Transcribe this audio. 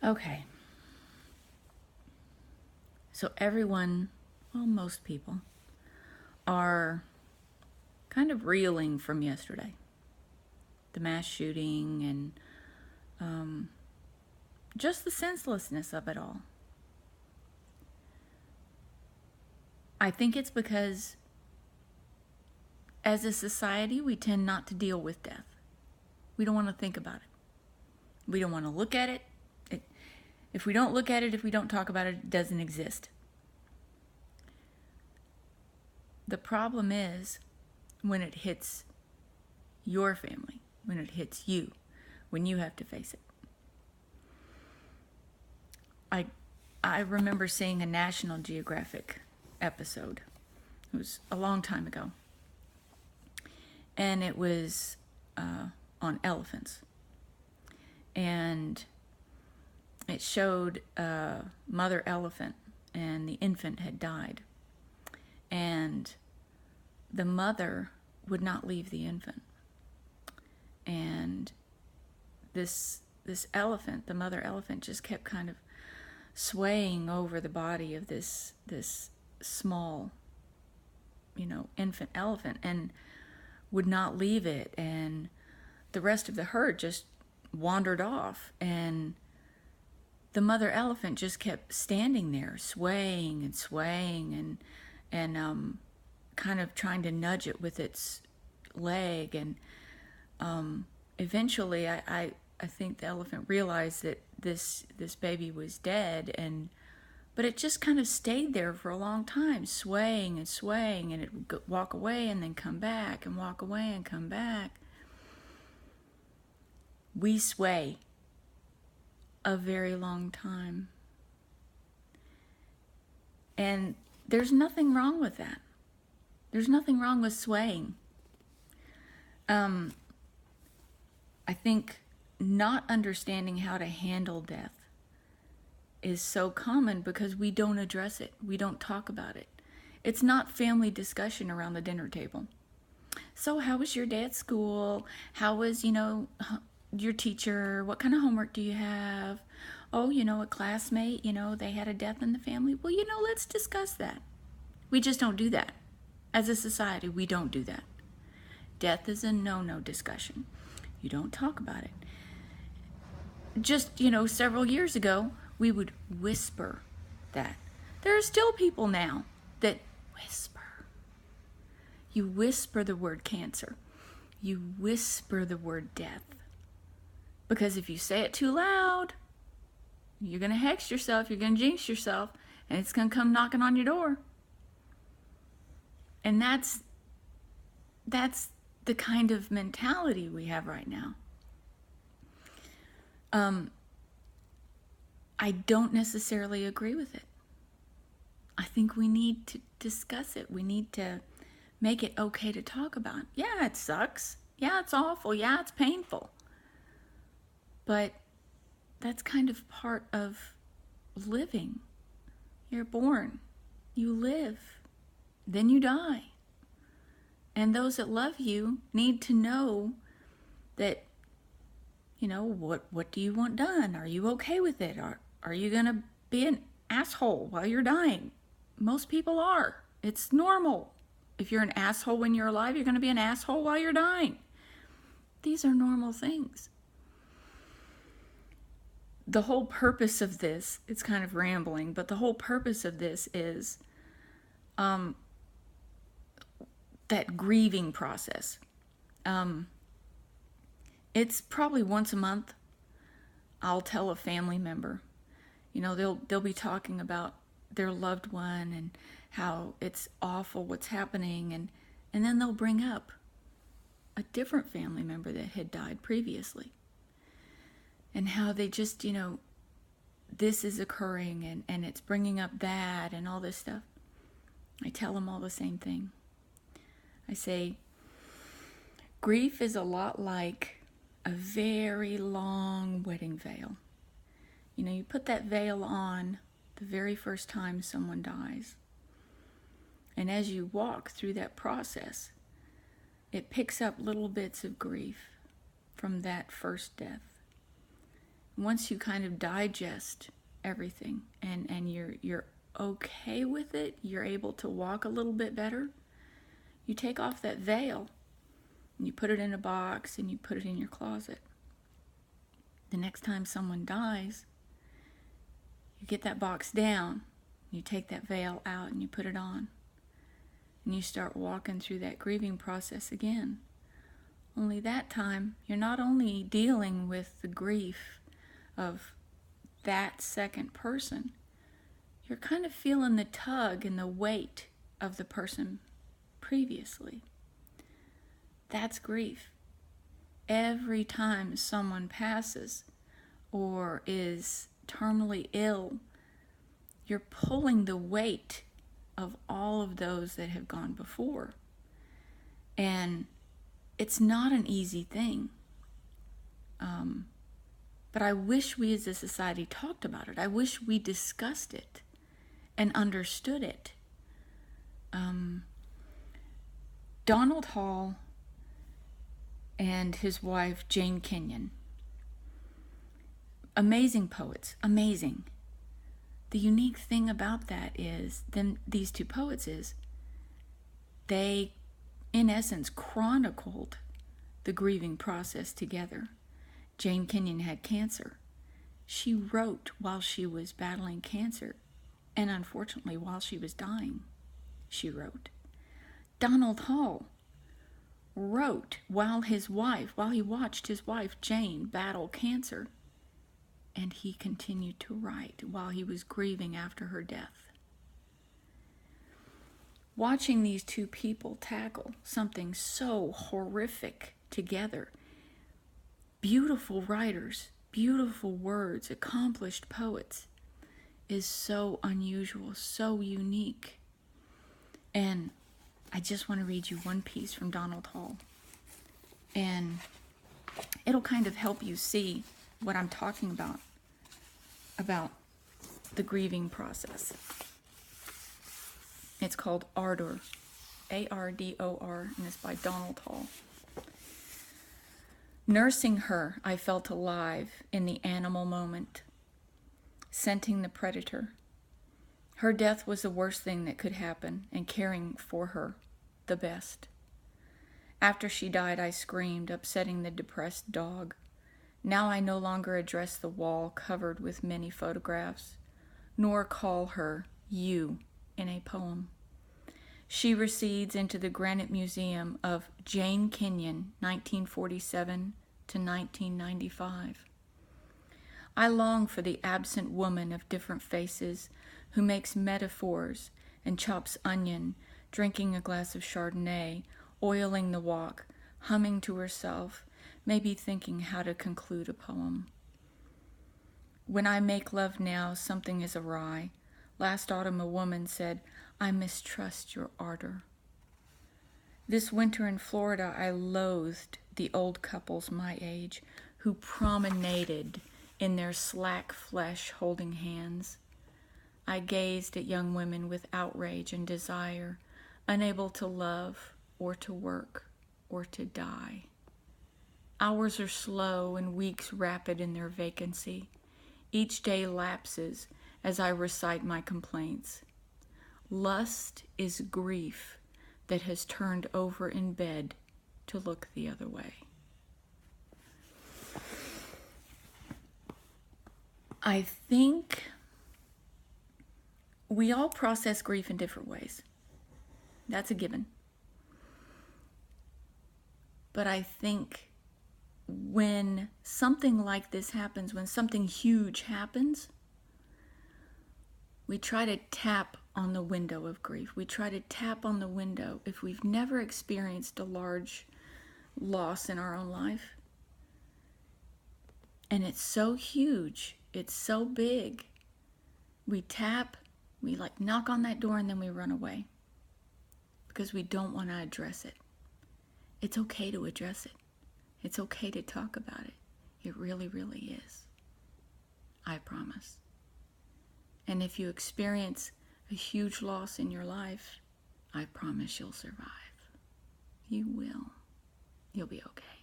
Okay. So everyone, well, most people, are kind of reeling from yesterday. The mass shooting and just the senselessness of it all. I think it's because as a society, we tend not to deal with death. We don't want to think about it. We don't want to look at it. If we don't look at it, if we don't talk about it, it doesn't exist. The problem is when it hits your family, when it hits you, when you have to face it. I remember seeing a National Geographic episode. It was a long time ago. And it was on elephants. And it showed a mother elephant, and the infant had died. And the mother would not leave the infant. And this elephant, the mother elephant, just kept kind of swaying over the body of this small, infant elephant, and would not leave it. And the rest of the herd just wandered off, and the mother elephant just kept standing there, swaying and swaying, and kind of trying to nudge it with its leg. And eventually, I think the elephant realized that this baby was dead, but it just kind of stayed there for a long time, swaying and swaying, and it would walk away and then come back, and walk away and come back. We sway a very long time. And there's nothing wrong with that. There's nothing wrong with swaying. I think not understanding how to handle death is so common because we don't address it. We don't talk about it. It's not family discussion around the dinner table. So how was your day at school? How was, your teacher? What kind of homework do you have? Oh, a classmate, they had a death in the family. Well, let's discuss that. We just don't do that. As a society, we don't do that. Death is a no-no discussion. You don't talk about it. Just, several years ago, we would whisper that. There are still people now that whisper. You whisper the word cancer. You whisper the word death. Because if you say it too loud, you're going to hex yourself, you're going to jinx yourself, and it's going to come knocking on your door. And that's the kind of mentality we have right now. I don't necessarily agree with it. I think we need to discuss it. We need to make it okay to talk about. Yeah, it sucks. Yeah, it's awful. Yeah, it's painful. But that's kind of part of living. You're born. You live. Then you die. And those that love you need to know that, what do you want done? Are you okay with it? Are you going to be an asshole while you're dying? Most people are. It's normal. If you're an asshole when you're alive, you're going to be an asshole while you're dying. These are normal things. The whole purpose of this, it's kind of rambling, but the whole purpose of this is that grieving process. It's probably once a month I'll tell a family member, they'll be talking about their loved one and how it's awful what's happening, and then they'll bring up a different family member that had died previously. And how they just, this is occurring and it's bringing up that and all this stuff. I tell them all the same thing. I say, grief is a lot like a very long wedding veil. You put that veil on the very first time someone dies. And as you walk through that process, it picks up little bits of grief from that first death. once you kind of digest everything and you're okay with it, you're able to walk a little bit better, you take off that veil and you put it in a box and you put it in your closet. The next time someone dies, you get that box down, you take that veil out and you put it on, and you start walking through that grieving process again. Only that time, you're not only dealing with the grief of that second person, you're kind of feeling the tug and the weight of the person previously. That's grief. Every time someone passes or is terminally ill, you're pulling the weight of all of those that have gone before. And it's not an easy thing. But I wish we as a society talked about it. I wish we discussed it and understood it. Donald Hall and his wife, Jane Kenyon, amazing poets, amazing. The unique thing about that is, these two poets is, they, in essence, chronicled the grieving process together. Jane Kenyon had cancer. She wrote while she was battling cancer, and unfortunately while she was dying, she wrote. Donald Hall wrote while he watched his wife Jane battle cancer, and he continued to write while he was grieving after her death. Watching these two people tackle something so horrific together, beautiful writers, beautiful words, accomplished poets, is so unusual, so unique. And I just want to read you one piece from Donald Hall, and it'll kind of help you see what I'm talking about the grieving process. It's called Ardor, A-R-D-O-R, and it's by Donald Hall. Nursing her, I felt alive in the animal moment, scenting the predator. Her death was the worst thing that could happen, and caring for her, the best. After she died, I screamed, upsetting the depressed dog. Now I no longer address the wall covered with many photographs, nor call her you in a poem. She recedes into the Granite Museum of Jane Kenyon, 1947 to 1995. I long for the absent woman of different faces who makes metaphors and chops onion, drinking a glass of Chardonnay, oiling the wok, humming to herself, maybe thinking how to conclude a poem. When I make love now, something is awry. Last autumn a woman said, I mistrust your ardor. This winter in Florida, I loathed the old couples my age who promenaded in their slack flesh holding hands. I gazed at young women with outrage and desire, unable to love or to work or to die. Hours are slow and weeks rapid in their vacancy. Each day lapses as I recite my complaints. Lust is grief that has turned over in bed to look the other way. I think we all process grief in different ways. That's a given. But I think when something like this happens, when something huge happens, we try to tap on the window of grief. We try to tap on the window if we've never experienced a large loss in our own life. And it's so huge, it's so big. We tap, we knock on that door, and then we run away because we don't want to address it. It's okay to address it. It's okay to talk about it. It really, really is. I promise. And if you experience a huge loss in your life, I promise you'll survive. You will. You'll be okay.